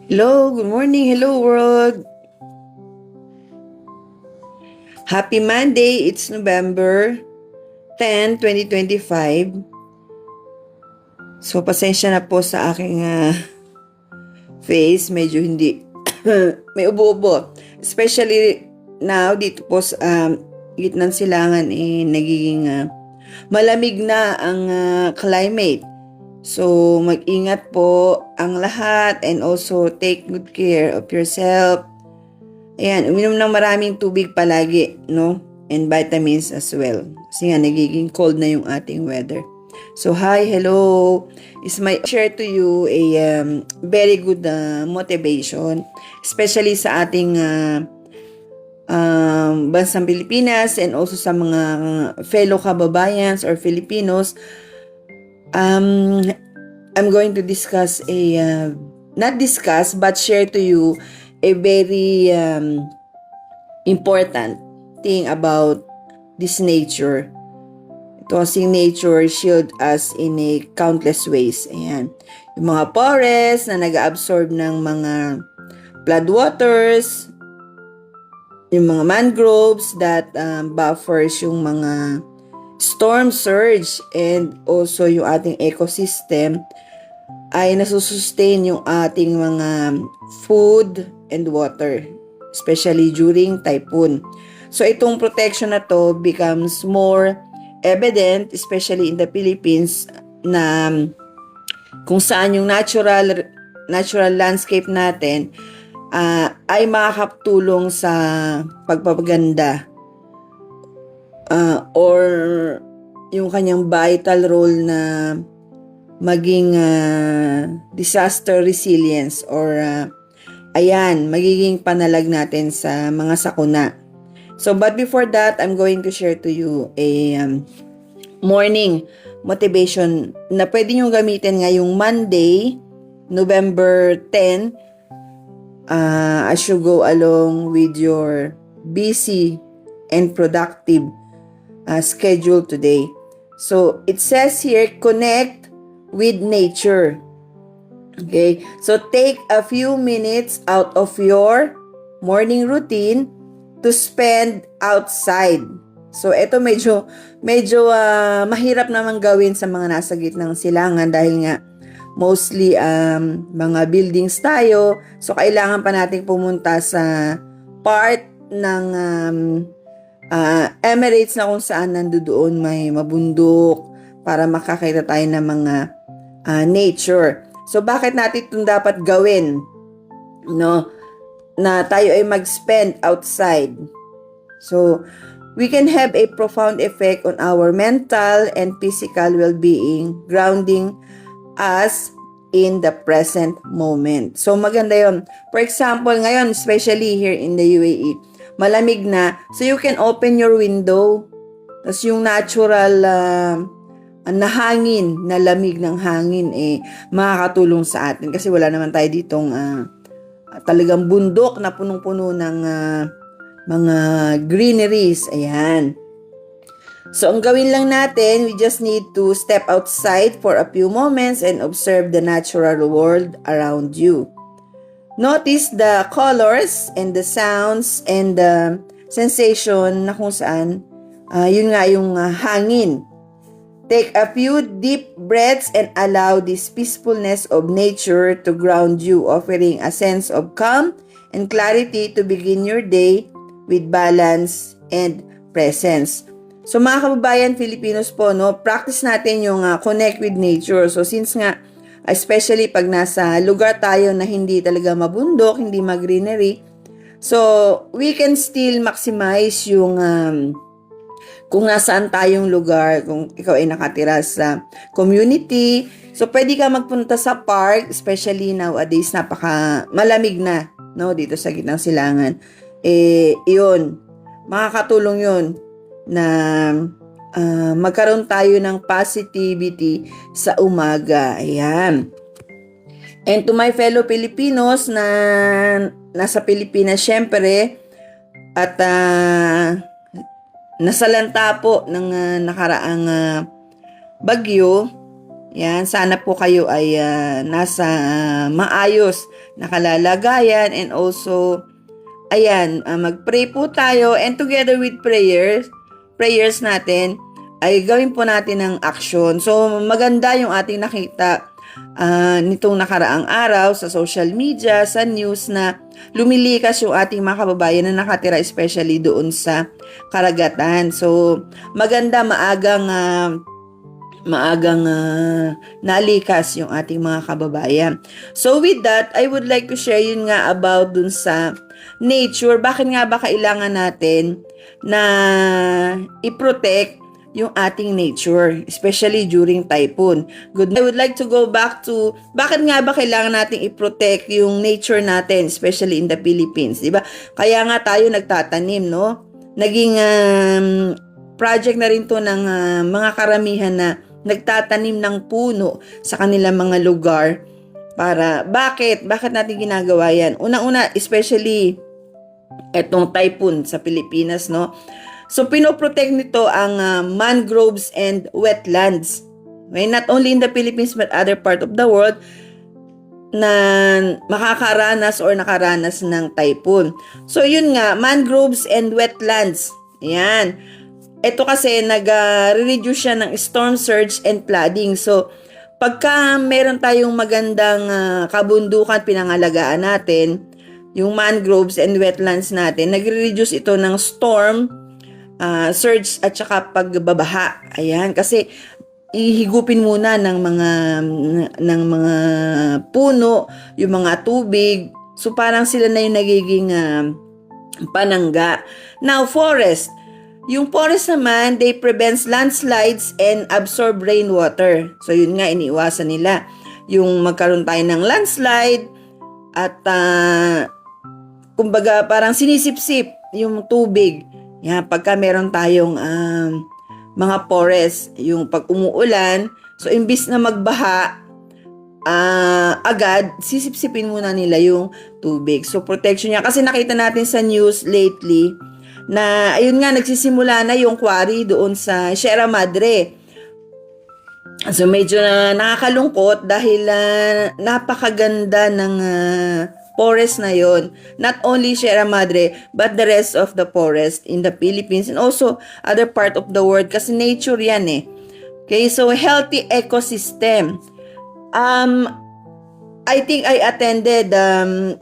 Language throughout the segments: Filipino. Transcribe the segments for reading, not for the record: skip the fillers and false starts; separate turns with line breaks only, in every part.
Hello, good morning. Hello, world. Happy Monday. It's November 10, 2025. So, pasensya na po sa aking face. Medyo hindi, may ubo-ubo. Especially now, dito po sa gitnang silangan, nagiging malamig na ang climate. So, mag-ingat po ang lahat and also take good care of yourself. Ayan, uminom ng maraming tubig palagi, no? And vitamins as well. Kasi nga, nagiging cold na yung ating weather. So, hi, hello. Is my share to you a very good motivation, especially sa ating bansang Pilipinas and also sa mga fellow kababayans or Filipinos. I'm going to discuss not discuss, but share to you a very important thing about this nature. Ito kasing nature shield us in a countless ways. Ayan. Yung mga forests na nag-absorb ng mga floodwaters, yung mga mangroves that buffers yung mga storm surge, and also yung ating ecosystem ay nasusustain yung ating mga food and water, especially during typhoon. So itong protection na to becomes more evident, especially in the Philippines, na kung saan yung natural landscape natin ay makakatulong sa pagpapaganda or yung kanyang vital role na maging disaster resilience or magiging panalag natin sa mga sakuna. So, but before that, I'm going to share to you a morning motivation na pwede nyo gamitin ngayong Monday, November 10, as you go along with your busy and productive schedule today. So, it says here, connect with nature. Okay? So, take a few minutes out of your morning routine to spend outside. So, ito medyo mahirap naman gawin sa mga nasa gitnang silangan dahil nga mostly mga buildings tayo. So, kailangan pa nating pumunta sa part ng Emirates na kung saan nandoon may mabundok para makakita tayo ng mga nature. So, bakit natin itong dapat gawin? No? Na tayo ay mag-spend outside. So, we can have a profound effect on our mental and physical well-being, grounding us in the present moment. So, maganda yun. For example, ngayon, especially here in the UAE, malamig na. So, you can open your window. Tapos yung natural na hangin, na lamig ng hangin, makakatulong sa atin. Kasi wala naman tayo ditong talagang bundok na punong-puno ng mga greeneries. Ayan. So, ang gawin lang natin, we just need to step outside for a few moments and observe the natural world around you. Notice the colors and the sounds and the sensation na kung saan yun nga yung hangin. Take a few deep breaths and allow this peacefulness of nature to ground you, offering a sense of calm and clarity to begin your day with balance and presence. So mga kababayan Filipinos po, no, practice natin yung connect with nature. So since nga, especially pag nasa lugar tayo na hindi talaga mabundok, hindi mag-greenery, so we can still maximize yung kung nasaan tayong lugar, kung ikaw ay nakatira sa community. So pwede ka magpunta sa park, especially nowadays napaka malamig na, no, dito sa gitnang silangan. Yun, makakatulong yun na magkaroon tayo ng positivity sa umaga. Ayan. And to my fellow Filipinos na nasa Pilipinas, syempre, at nasalanta po ng nakaraang bagyo, yan, sana po kayo ay nasa maayos nakalalagayan, and also, ayan, mag-pray po tayo, and together with prayers natin, ay gawin po natin ng action. So, maganda yung ating nakita nitong nakaraang araw sa social media, sa news, na lumilikas yung ating mga kababayan na nakatira especially doon sa karagatan. So, maganda maagang nalikas yung ating mga kababayan. So with that, I would like to share yun nga about dun sa nature. Bakit nga ba kailangan natin na i-protect yung ating nature, especially during typhoon? I would like to go back to bakit nga ba kailangan natin i-protect yung nature natin, especially in the Philippines, di ba? Kaya nga tayo nagtatanim, no? Naging project na rin to ng mga karamihan na nagtatanim ng puno sa kanilang mga lugar. Bakit natin ginagawa yan? Unang-una, especially etong typhoon sa Pilipinas, no? So, pinoprotect nito ang mangroves and wetlands. Okay? Not only in the Philippines but other part of the world na makakaranas or nakaranas ng typhoon. So, yun nga, mangroves and wetlands. Ayan. Ito kasi nag-reduce siya ng storm surge and flooding. So, pagka meron tayong magandang kabundukan pinangalagaan natin, yung mangroves and wetlands natin, nagre-reduce ito ng storm, surge at saka pagbabaha. Ayan, kasi ihigupin muna ng mga puno, yung mga tubig. So parang sila na yung nagiging panangga. Now, forest. Yung forest naman, they prevents landslides and absorb rainwater. So yun nga, iniiwasan nila. Yung magkaroon tayo ng landslide at kumbaga parang sinisipsip yung tubig. Yan, pagka meron tayong mga forest, yung pag umuulan, so imbis na magbaha agad, sisipsipin muna nila yung tubig. So protection niya. Kasi nakita natin sa news lately na ayun nga, nagsisimula na yung quarry doon sa Sierra Madre. So medyo nakakalungkot dahil napakaganda ng forest na yon. Not only Sierra Madre, but the rest of the forest in the Philippines and also other part of the world, kasi nature yan eh. Okay, so healthy ecosystem. I think I attended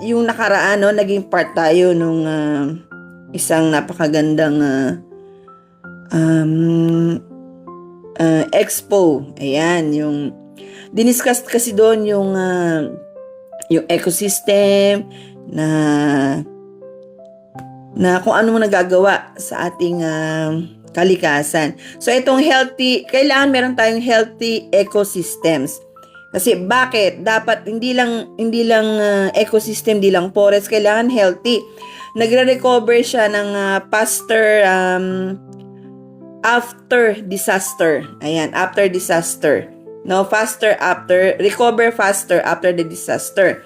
yung nakaraan, no, naging part tayo nung isang napakagandang expo. Ayan, yung diniscuss kasi doon yung ecosystem na kung ano mo nagagawa sa ating kalikasan. So itong kailangan meron tayong healthy ecosystems. Kasi bakit? Dapat hindi lang ecosystem, hindi lang forest, kailangan healthy. Nagre-recover siya ng faster after disaster. Ayan, after disaster. No, recover faster after the disaster.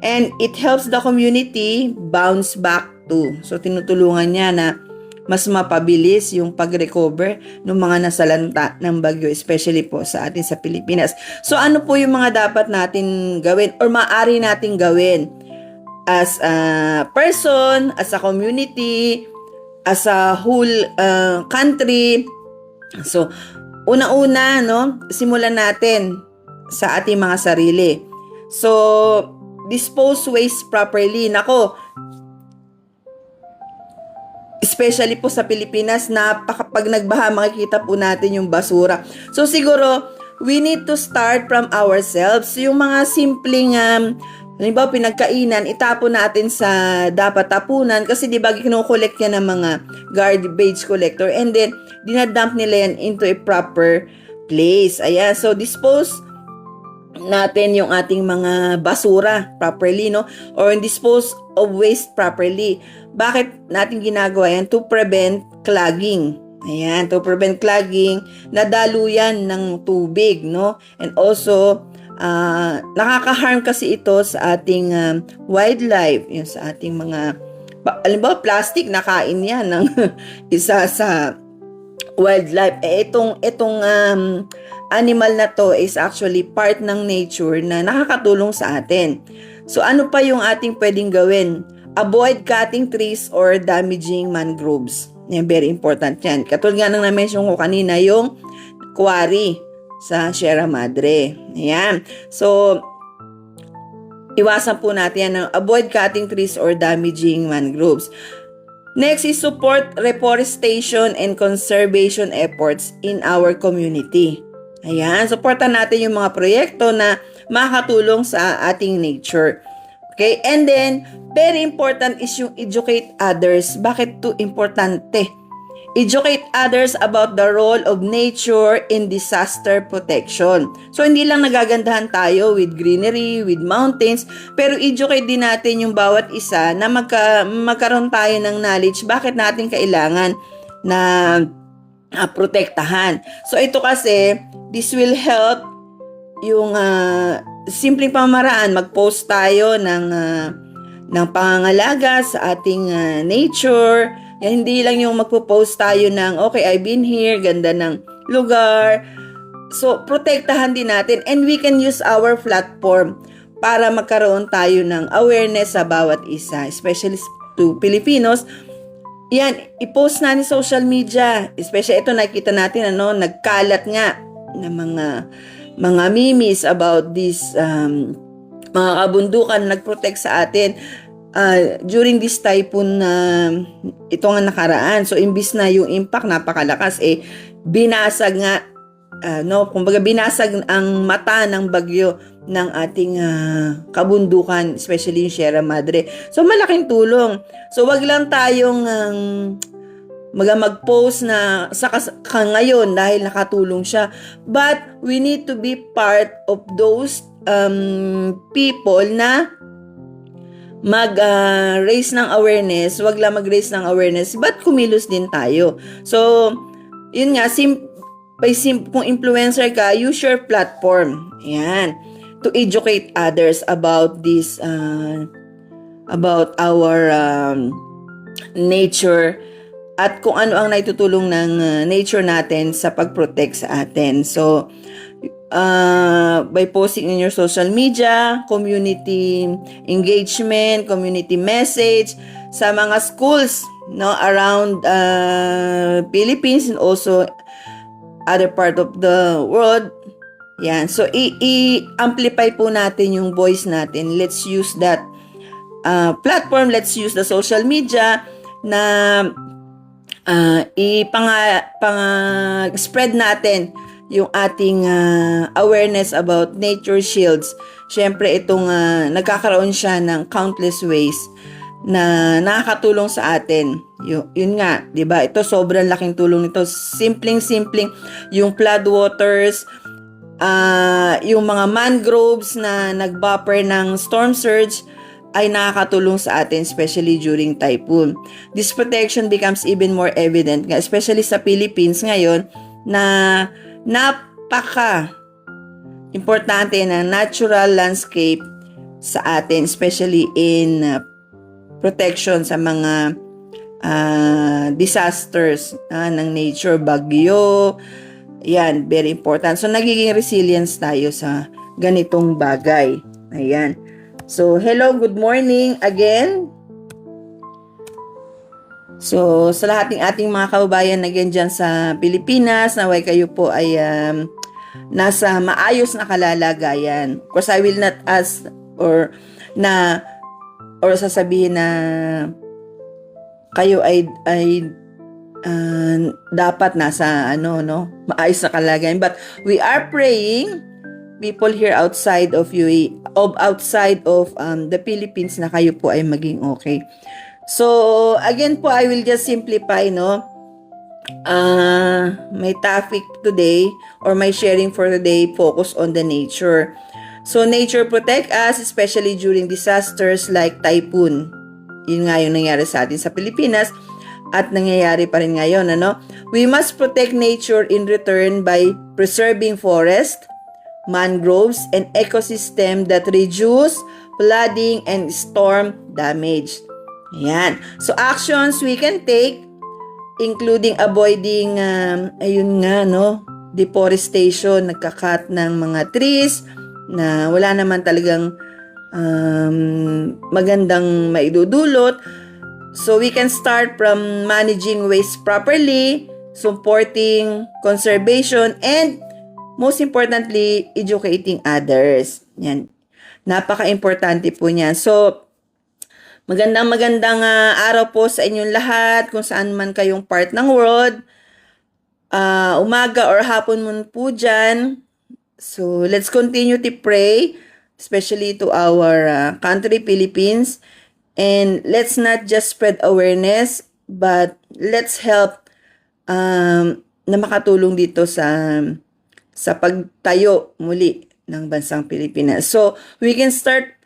And it helps the community bounce back too. So, tinutulungan niya na mas mapabilis yung pag-recover ng mga nasalanta ng bagyo, especially po sa atin sa Pilipinas. So, ano po yung mga dapat natin gawin or maaari natin gawin as a person, as a community, as a whole country? So, una-una, no, simulan natin sa ating mga sarili. So, dispose waste properly. Nako, especially po sa Pilipinas, pag nagbaha, makikita po natin yung basura. So, siguro, we need to start from ourselves. Yung mga simpleng, halimbawa, pinagkainan, itapon natin sa dapat tapunan kasi di ba kinukolekt yan ng mga garbage collector, and then dinadump nila yan into a proper place. Ayan, so dispose natin yung ating mga basura properly, no? Or dispose of waste properly. Bakit natin ginagawa yan? To prevent clogging. Ayan, to prevent clogging, nadaluyan ng tubig, no? And also, nakaka-harm kasi ito sa ating wildlife, yung sa ating mga, halimbawa plastic, nakain yan ng isa sa wildlife. Itong animal na to is actually part ng nature na nakakatulong sa atin. So ano pa yung ating pwedeng gawin? Avoid cutting trees or damaging mangroves. Yan, very important yan. Katulad nga nang na-mention ko kanina, yung quarry sa Sierra Madre. Ayan. So, iwasan po natin yan. Avoid cutting trees or damaging mangroves. Next is support reforestation and conservation efforts in our community. Ayan, supportan natin yung mga proyekto na makakatulong sa ating nature. Okay, and then, very important is yung educate others. Bakit to importante? Educate others about the role of nature in disaster protection. So, hindi lang nagagandahan tayo with greenery, with mountains, pero educate din natin yung bawat isa na magkaroon tayo ng knowledge bakit natin kailangan na protektahan. So, ito kasi, this will help yung simpleng pamaraan. Mag-post tayo ng pangangalaga sa ating nature. Yan, hindi lang yung magpo-post tayo ng, okay, I've been here, ganda ng lugar. So, protektahan din natin. And we can use our platform para magkaroon tayo ng awareness sa bawat isa, especially to Filipinos. Yan, i-post natin sa social media. Especially ito, nakita natin, nagkalat nga ng mga memes about this mga kabundukan na nag-protect sa atin during this typhoon na ito nga nakaraan. So, imbis na yung impact napakalakas, binasag nga, kumbaga binasag ang mata ng bagyo ng ating kabundukan, especially yung Sierra Madre. So, malaking tulong. So, wag lang tayong mag-post na sa ngayon dahil nakatulong siya. But, we need to be part of those people na mag-raise ng awareness. Wag lang mag-raise ng awareness, but kumilos din tayo. So, yun nga, kung influencer ka, use your platform. Ayan. To educate others about this, about our nature, at kung ano ang naitutulong ng nature natin sa pag-protect sa atin. So, by posting in your social media, community engagement, community message, sa mga schools around Philippines and also other part of the world. Yan. So, i-amplify po natin yung voice natin. Let's use that platform. Let's use the social media na spread natin yung ating awareness about nature shields. Siyempre, itong nagkakaroon siya ng countless ways na nakakatulong sa atin. Yun nga, 'di ba? Ito sobrang laking tulong nito. Simpleng-simpleng yung flood waters, yung mga mangroves na nagbuffer ng storm surge ay nakakatulong sa atin, especially during typhoon. This protection becomes even more evident, especially sa Philippines ngayon, na napaka importante na natural landscape sa atin, especially in protection sa mga disasters ng nature, bagyo. Yan, very important. So, nagiging resilience tayo sa ganitong bagay. Ayan. So, hello, good morning again. So, sa lahat ng ating mga kababayan na dyan sa Pilipinas, naway kayo po ay nasa maayos na kalalagayan. Of course, I will not ask or sasabihin na kayo ay dapat nasa maayos na kalagayan. But we are praying people here outside of the Philippines na kayo po ay maging okay. So, again po, I will just simplify, my topic today or my sharing for today focus on the nature. So, nature protect us, especially during disasters like typhoon. Yun nga yung nangyari sa atin sa Pilipinas at nangyayari pa rin ngayon, We must protect nature in return by preserving forest, mangroves, and ecosystem that reduce flooding and storm damage. Ayan. So, actions we can take, including avoiding, deforestation, nagkakat ng mga trees, na wala naman talagang magandang maidudulot. So we can start from managing waste properly, supporting conservation, and most importantly, educating others. Yan. Napaka-importante po niyan. So, magandang araw po sa inyong lahat kung saan man kayong part ng world. Umaga or hapon mo po dyan. So, let's continue to pray, especially to our country, Philippines. And let's not just spread awareness, but let's help na makatulong dito sa pagtayo muli ng bansang Pilipinas. So, we can start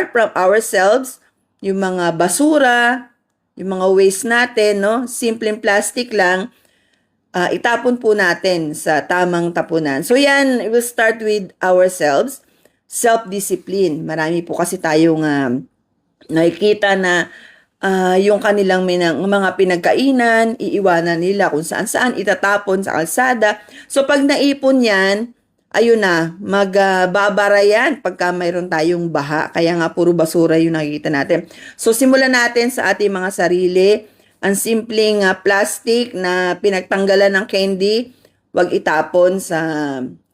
from ourselves, yung mga basura, yung mga waste natin, no? Simpleng plastic lang, itapon po natin sa tamang tapunan. So, yan, we'll start with ourselves. Self-discipline. Marami po kasi tayong nakikita na yung kanilang mga pinagkainan, iiwanan nila kung saan-saan, itatapon sa kalsada. So, pag naipon yan, ayun na, magbabara yan pagka mayroon tayong baha. Kaya nga, puro basura yung nakikita natin. So, simulan natin sa ating mga sarili. Ang simpleng plastic na pinagtanggalan ng candy, wag itapon sa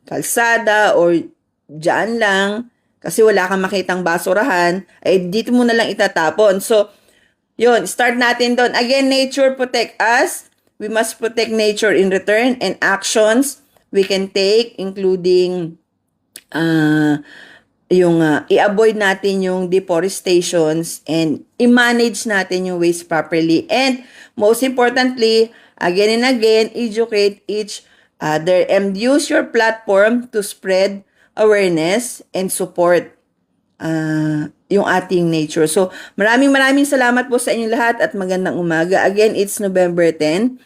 kalsada or dyan lang. Kasi wala kang makitang basurahan, ay dito mo na lang itatapon. So, yun, start natin doon. Again, nature protect us. We must protect nature in return, and actions we can take, including i-avoid natin yung deforestations and i-manage natin yung waste properly. And most importantly, again and again, educate each other and use your platform to spread awareness and support yung ating nature. So, maraming salamat po sa inyong lahat at magandang umaga. Again, it's November 10.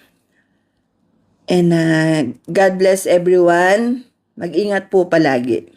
And God bless everyone. Mag-ingat po palagi.